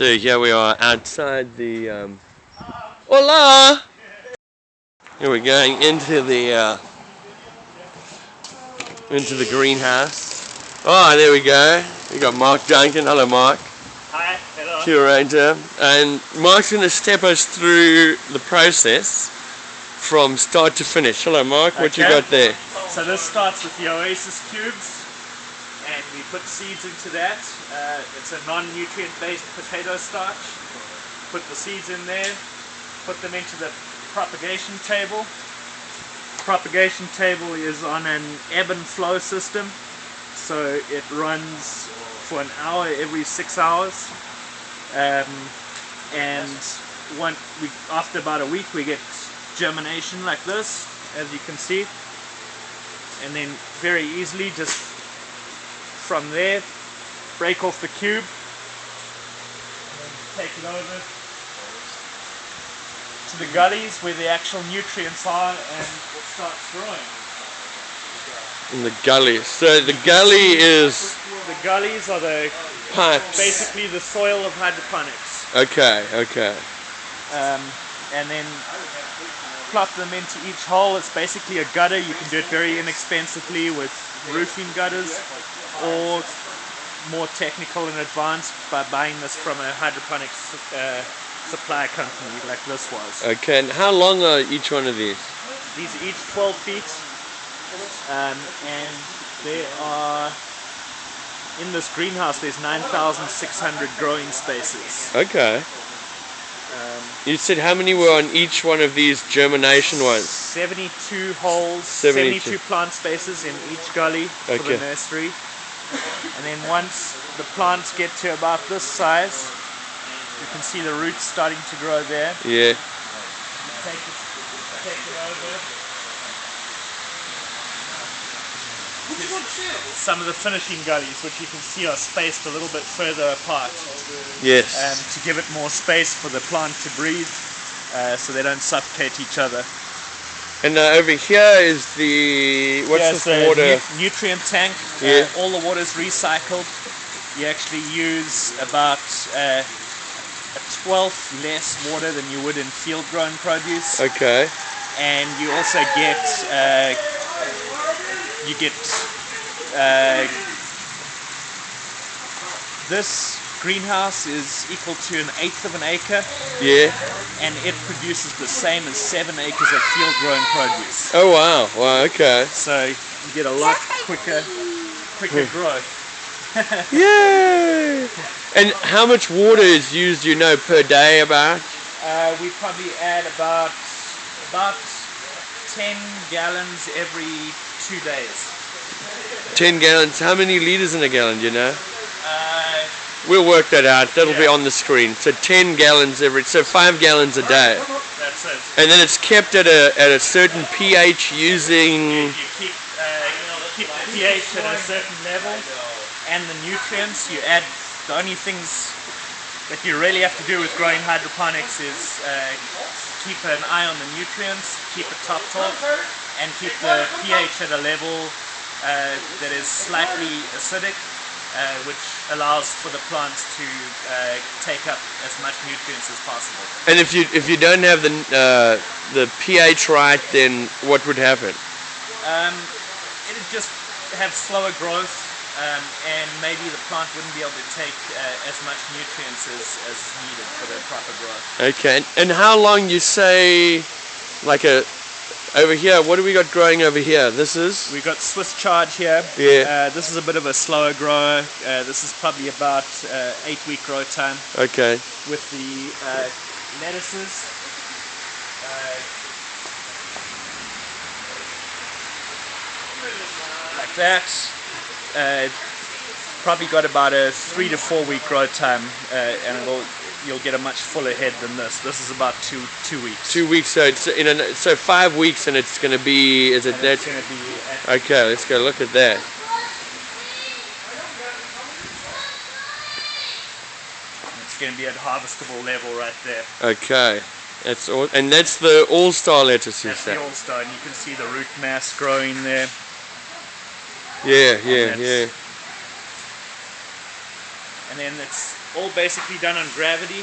So here we are outside the hola! Here we're going into the greenhouse. Oh, there we go. We got Mark Duncan. Hello, Mark. Hi. Hello. Curator. And Mark's going to step us through the process from start to finish. Hello, Mark. What you got there? So this starts with the Oasis cubes, and we put seeds into that. It's a non-nutrient based potato starch. Put the seeds in there, put them into the propagation table. Propagation table is on an ebb and flow system, so it runs for an hour every 6 hours, and after about a week we get germination like this, as you can see, and then very easily just from there break off the cube and take it over to the gullies where the actual nutrients are, and it starts growing. In the gullies. So the gully is... The gullies are the pipes. Basically the soil of hydroponics. Okay, okay. And then plop them into each hole. It's basically a gutter. You can do it very inexpensively with roofing gutters, or more technical and advanced by buying this from a hydroponics supply company like this was. Okay, and how long are each one of these? These are each 12 feet, and there are, in this greenhouse, there's 9,600 growing spaces. Okay. You said how many were on each one of these germination ones? 72 holes, 72 plant spaces in each gully for the nursery. And then once the plants get to about this size, you can see the roots starting to grow there. Yeah. Take it over. Some of the finishing gullies, which you can see are spaced a little bit further apart. Yes. To give it more space for the plant to breathe, so they don't suffocate each other. And over here is the... what's this water? Nutrient tank. Yeah. All the water is recycled. You actually use about a 12th less water than you would in field-grown produce. Okay. And you also get this greenhouse is equal to 1/8 of an acre. Yeah. And it produces the same as 7 acres of field-grown produce. Oh wow! Wow. Okay. So you get a lot quicker growth. Yay! And how much water is used, per day about? We probably add about 10 gallons every 2 days. 10 gallons. How many liters in a gallon, do you know? We'll work that out. That'll be on the screen. So 10 gallons so 5 gallons a day. That's it. And then it's kept at a certain pH using... You keep the pH at a certain level, and the nutrients you add. The only things that you really have to do with growing hydroponics is keep an eye on the nutrients, keep it top, and keep the pH at a level that is slightly acidic, which allows for the plants to take up as much nutrients as possible. And if you don't have the pH right, then what would happen? It'd just have slower growth. And maybe the plant wouldn't be able to take as much nutrients as needed for the proper growth. Okay, and how long you say, over here, what do we got growing over here? This is? We've got Swiss Charge here. Yeah. This is a bit of a slower grower. This is probably about 8-week grow time. Okay. With the lettuces. Like that. Probably got about a 3 to 4 week grow time, and you'll get a much fuller head than this. This is about 2 weeks. 2 weeks, so it's so 5 weeks, and it's going to be. Is it that? It's going to be. Okay, let's go look at that. It's going to be at harvestable level right there. Okay, that's all, and that's the all-star lettuce. That's the all-star, and you can see the root mass growing there. Yeah. And then all basically done on gravity.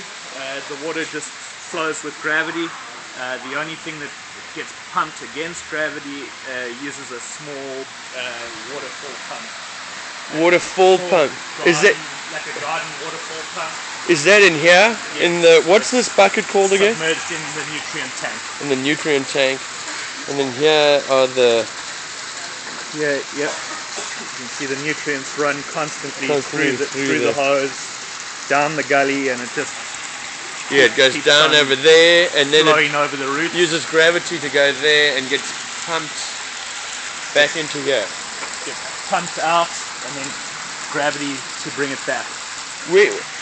The water just flows with gravity. The only thing that gets pumped against gravity uses a small waterfall pump. Waterfall pump. Is that like a garden waterfall pump? Is that in here? Yes. In the what's this bucket called again? Submerged in the nutrient tank. In the nutrient tank. And then here are the yep. You can see the nutrients run constantly through the hose, down the gully, and it just it goes down over there, and then flowing over the roots. Uses gravity to go there and gets pumped back into here. Gets pumped out, and then gravity to bring it back.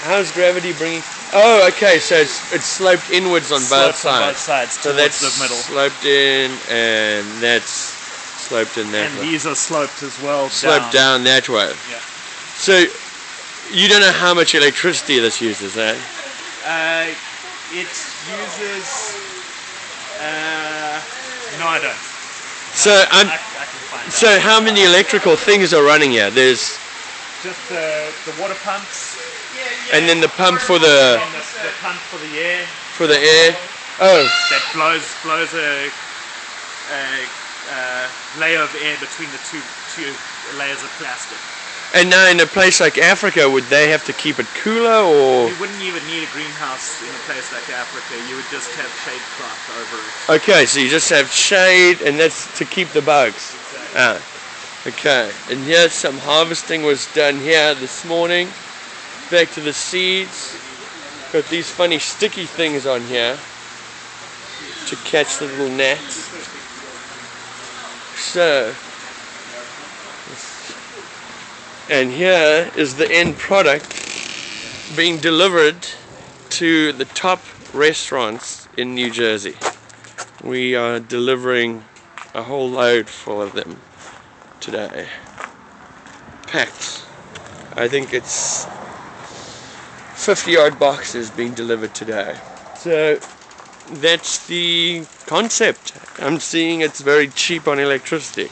How's gravity bringing? Oh, okay. So it's sloped inwards on both sides. On both sides. So that's the middle. Sloped in, and that's sloped in that way. And these are sloped as well. Sloped down that way. Yeah. So you don't know how much electricity this uses, eh? It uses. No, I don't. So I can find So out. how many electrical things are running here? There's just the water pumps. And then the pump for the pump for the air. For the air. Oh. That blows a layer of air between the two layers of plastic. And now in a place like Africa, would they have to keep it cooler, or? You wouldn't even need a greenhouse in a place like Africa. You would just have shade cloth over it. Okay, so you just have shade, and that's to keep the bugs. Exactly. Ah. Okay, and here some harvesting was done here this morning. Back to the seeds. Got these funny sticky things on here to catch the little gnats. So, and here is the end product being delivered to the top restaurants in New Jersey. We are delivering a whole load full of them today. Packed. I think it's 50-odd boxes being delivered today. So that's the concept. I'm seeing it's very cheap on electricity.